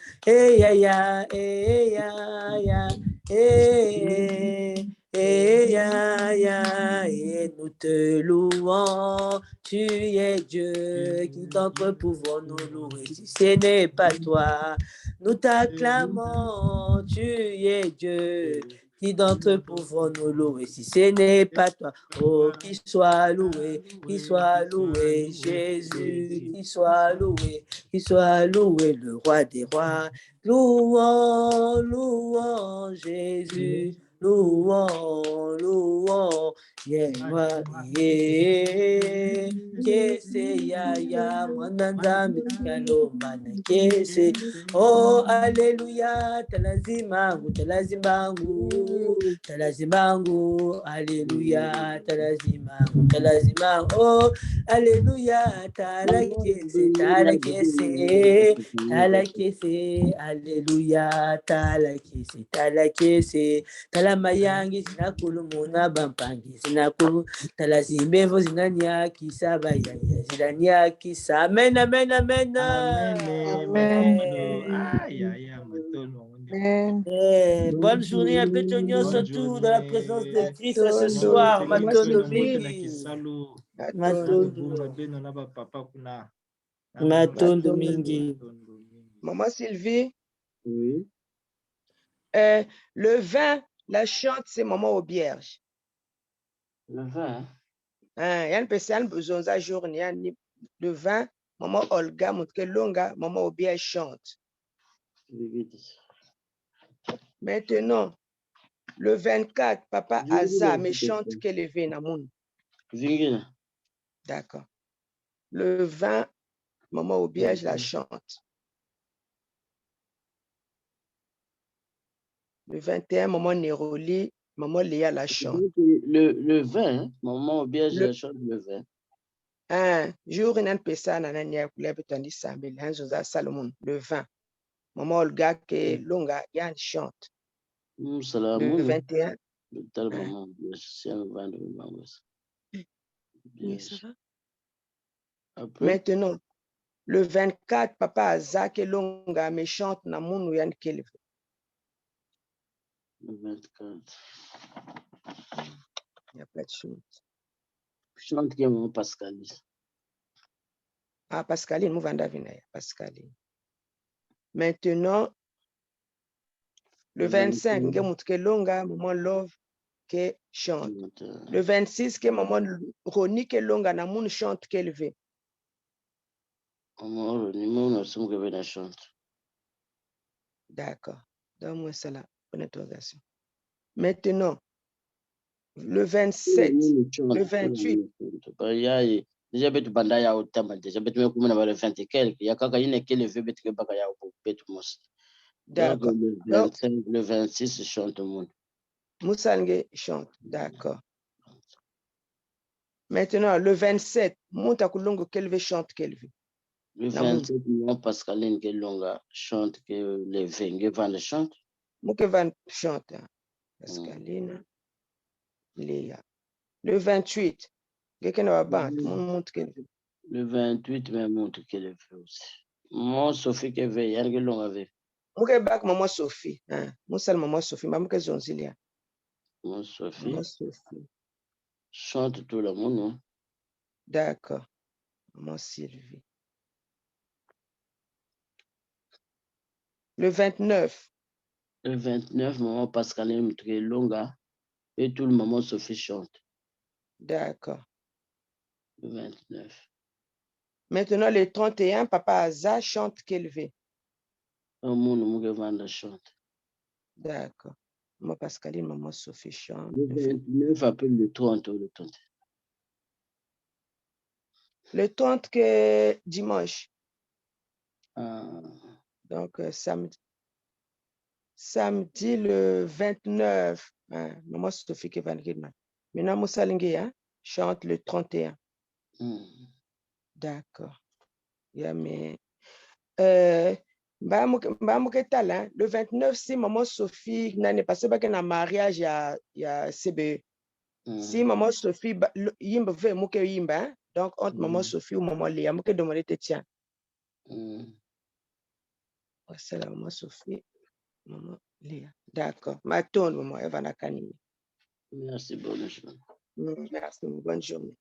nous te louons, tu es Dieu, qui d'entre pouvons nous louer, si ce n'est pas toi, nous t'acclamons, tu es Dieu, qui d'entre pouvons nous louer, si ce n'est pas toi, oh, qu'il soit loué, Jésus, qu'il soit loué, le roi des rois, louons Jésus, louons, kese ya mwananzambi tikalomba na kese oh aleluya talazimangu aleluya talazimangu oh aleluya talakese aleluya talakese talamayangi zinakulumuna bampangi zinakulu talazimbevo zinanyakisa bayaya zinanyakisa amen. Bonne journée à Pétonio, surtout dans la présence de Christ ce soir. Matondo mingi. Maman Sylvie, Oui. le vin, la chante, c'est maman Aubierge. Le vin. Il y a une personne besoin de journée. Le vin, maman Olga, Longa, maman Aubierge chante. Maintenant, le 24, papa Aza, me chante qu'elle est Venamoun. D'accord. Le 20, maman Aubierge la chante. Le 21, maman Néroli, maman Léa la chante. Le 20, maman Aubierge la chante le 20. Jour une personne à Nania Kulebetandi Sambil, Joseph Salomon, le 20. Maman Olga que Longa, Yann chante. Le 21. Oui, ça va. Maintenant, le 24, papa Azak et Longa me chante Namoun Yann Kelv. Le 24. Il y a pas de chose. Chante qui est mon Pascaline. Pascaline, Mouvanda Vinaya, Pascaline. Maintenant, Le 25, nge mutu ke longa, maman Love ke chante. Le 26, que maman Roni ke longa na moun chante qu'elle veut. D'accord. Donne-moi cela pour l'interrogation. Maintenant, le 27, le 28. Déjà betu banda ya utama déjà betu me kumuna bale 20 quelque ya kaka yine kele ve betu ke baka ya betu mos. D'accord. Le 25, le 26 chante monde. Moussange chante. D'accord. Maintenant, le 27, Mouta Kulungu Kelve chante Kelve. Le 27, moi Pascaline Kelonga chante que les 20 van chante. Mouke van chante. Pascaline. Léa. Le 28, quelqu'un va battre. Monte Kelve. Le 28, mais monte Kelve aussi. Moi, Sophie Kelve, il y a un long avec. Mouke bak maman Sophie. Moussal maman Sophie. Mouke Zonzilia. Maman Sophie. Maman Sophie. Chante tout le monde, non? D'accord. Maman Sylvie. Le 29. Le 29, maman Pascaline Kelonga et tout le maman Sophie chante. D'accord. Le 29. Maintenant, le 31, papa Aza chante Kelve. Un monde, Mouke Vanda chante. D'accord. Maman Pascaline, maman Sophie chante. Le 29 appelle le 30 ou le 30. Le 30 que dimanche. Ah. Donc, samedi. Samedi le 29. Maman Sophie qui va le dire. Maintenant, Moussa Lingué chante le 31. D'accord. Yeah, mais, le 29, si maman Sophie n'a pas passé un mariage, il y a CBE. Si maman Sophie, yimba fait mouke yimba, donc entre maman Sophie ou maman Léa, mouke demander te tiens. C'est la maman Sophie, maman Léa. D'accord. Ma tourne, maman Eva Nakani. Merci, bonne journée. Merci, bonne journée.